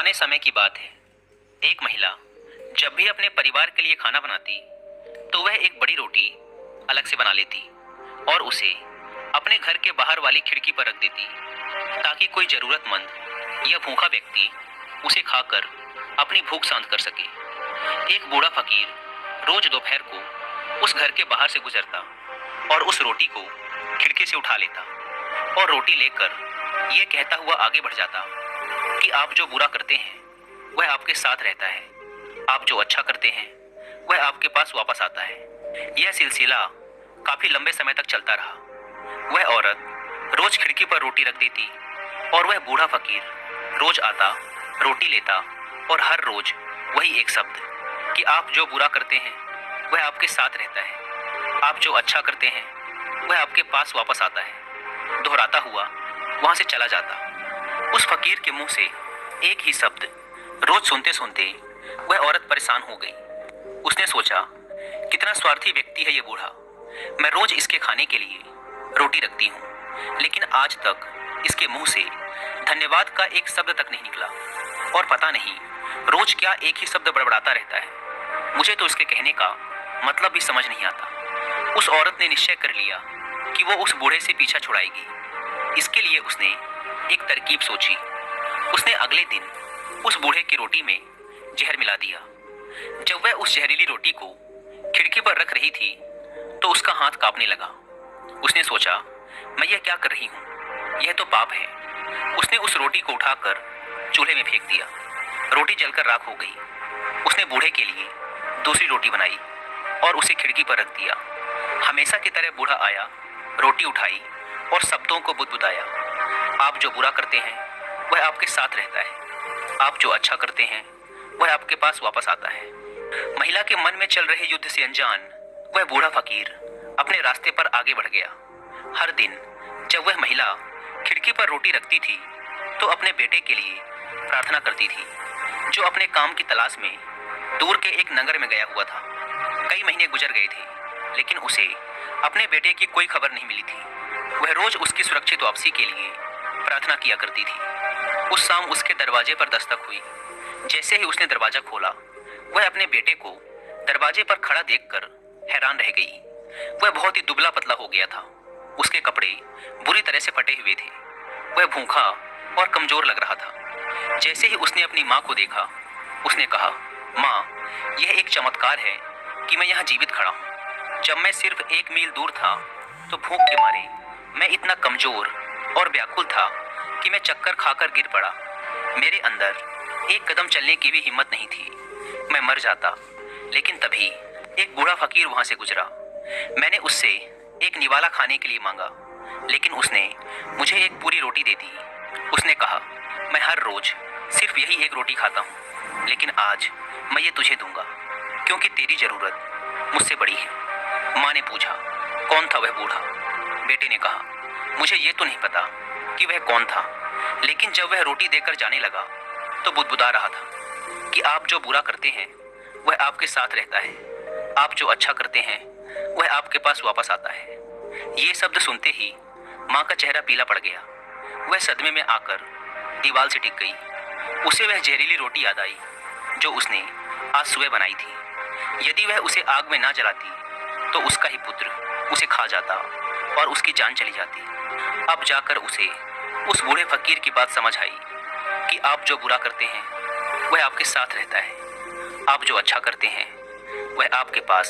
पुराने समय की बात है। एक महिला जब भी अपने परिवार के लिए खाना बनाती तो वह एक बड़ी रोटी अलग से बना लेती और उसे अपने घर के बाहर वाली खिड़की पर रख देती ताकि कोई जरूरतमंद या भूखा व्यक्ति उसे खाकर अपनी भूख शांत कर सके। एक बूढ़ा फकीर रोज दोपहर को उस घर के बाहर से गुजरता और उस रोटी को खिड़की से उठा लेता और रोटी लेकर यह कहता हुआ आगे बढ़ जाता कि आप जो बुरा करते हैं वह आपके साथ रहता है, आप जो अच्छा करते हैं वह आपके पास वापस आता है। यह सिलसिला काफी लंबे समय तक चलता रहा। वह औरत रोज खिड़की पर रोटी रख देती और वह बूढ़ा फकीर रोज आता, रोटी लेता और हर रोज वही एक शब्द कि आप जो बुरा करते हैं वह आपके साथ रहता है, आप जो अच्छा करते हैं वह आपके पास वापस आता है, दोहराता हुआ वहां से चला जाता। उस फकीर के मुंह से एक ही शब्द रोज सुनते सुनते वह औरत परेशान हो गई। उसने सोचा, कितना स्वार्थी व्यक्ति है ये बूढ़ा। मैं रोज इसके खाने के लिए रोटी रखती हूँ, लेकिन आज तक इसके मुंह से धन्यवाद का एक शब्द तक नहीं निकला और पता नहीं रोज क्या एक ही शब्द बड़बड़ाता रहता है। मुझे तो इसके कहने का मतलब भी समझ नहीं आता। उस औरत ने निश्चय कर लिया कि वो उस बूढ़े से पीछा छुड़ाएगी। इसके लिए उसने एक तरकीब सोची। उसने अगले दिन उस बूढ़े की रोटी में जहर मिला दिया। जब वह उस जहरीली रोटी को खिड़की पर रख रही थी तो उसका हाथ कांपने लगा। उसने सोचा, मैं यह क्या कर रही हूँ, यह तो पाप है। उसने उस रोटी को उठाकर चूल्हे में फेंक दिया। रोटी जलकर राख हो गई। उसने बूढ़े के लिए दूसरी रोटी बनाई और उसे खिड़की पर रख दिया। हमेशा की तरह बूढ़ा आया, रोटी उठाई और शब्दों को बुदबुदाया, आप जो बुरा करते हैं वह आपके साथ रहता है, आप जो अच्छा करते हैं वह आपके पास वापस आता है। महिला के मन में चल रहे युद्ध से अनजान वह बूढ़ा फकीर अपने रास्ते पर आगे बढ़ गया। हर दिन जब वह महिला खिड़की पर रोटी रखती थी तो अपने बेटे के लिए प्रार्थना करती थी, जो अपने काम की तलाश में दूर के एक नगर में गया हुआ था। कई महीने गुजर गए थे, लेकिन उसे अपने बेटे की कोई खबर नहीं मिली थी। वह रोज उसकी सुरक्षित वापसी के लिए प्रार्थना किया करती थी। उस शाम उसके दरवाजे पर दस्तक हुई। जैसे ही उसने दरवाजा खोला, वह अपने बेटे को दरवाजे पर खड़ा देखकर हैरान रह गई। वह बहुत ही दुबला पतला हो गया था। उसके कपड़े बुरी तरह से फटे हुए थे। वह भूखा और कमजोर लग रहा था। जैसे ही उसने अपनी माँ को देखा, उसने कहा, माँ, यह एक चमत्कार है कि मैं यहाँ जीवित खड़ा हूँ। जब मैं सिर्फ 1 मील दूर था तो भूख के मारे मैं इतना कमजोर और व्याकुल था कि मैं चक्कर खाकर गिर पड़ा। मेरे अंदर एक कदम चलने की भी हिम्मत नहीं थी। मैं मर जाता। लेकिन तभी एक बूढ़ा फकीर वहां से गुजरा। मैंने उससे एक निवाला खाने के लिए मांगा, लेकिन उसने मुझे एक पूरी रोटी दे दी। उसने कहा, मैं हर रोज सिर्फ यही एक रोटी खाता हूँ, लेकिन आज मैं ये तुझे दूंगा क्योंकि तेरी जरूरत मुझसे बड़ी है। माँ ने पूछा, कौन था वह बूढ़ा? बेटे ने कहा, मुझे ये तो नहीं पता कि वह कौन था, लेकिन जब वह रोटी देकर जाने लगा तो बुदबुदा रहा था कि आप जो बुरा करते हैं वह आपके साथ रहता है, आप जो अच्छा करते हैं वह आपके पास वापस आता है। ये शब्द सुनते ही माँ का चेहरा पीला पड़ गया। वह सदमे में आकर दीवार से टिक गई। उसे वह जहरीली रोटी याद आई जो उसने आज सुबह बनाई थी। यदि वह उसे आग में ना जलाती तो उसका ही पुत्र उसे खा जाता और उसकी जान चली जाती। अब जाकर उसे उस बूढ़े फकीर की बात समझ आई कि आप जो बुरा करते हैं वह आपके साथ रहता है, आप जो अच्छा करते हैं वह आपके पास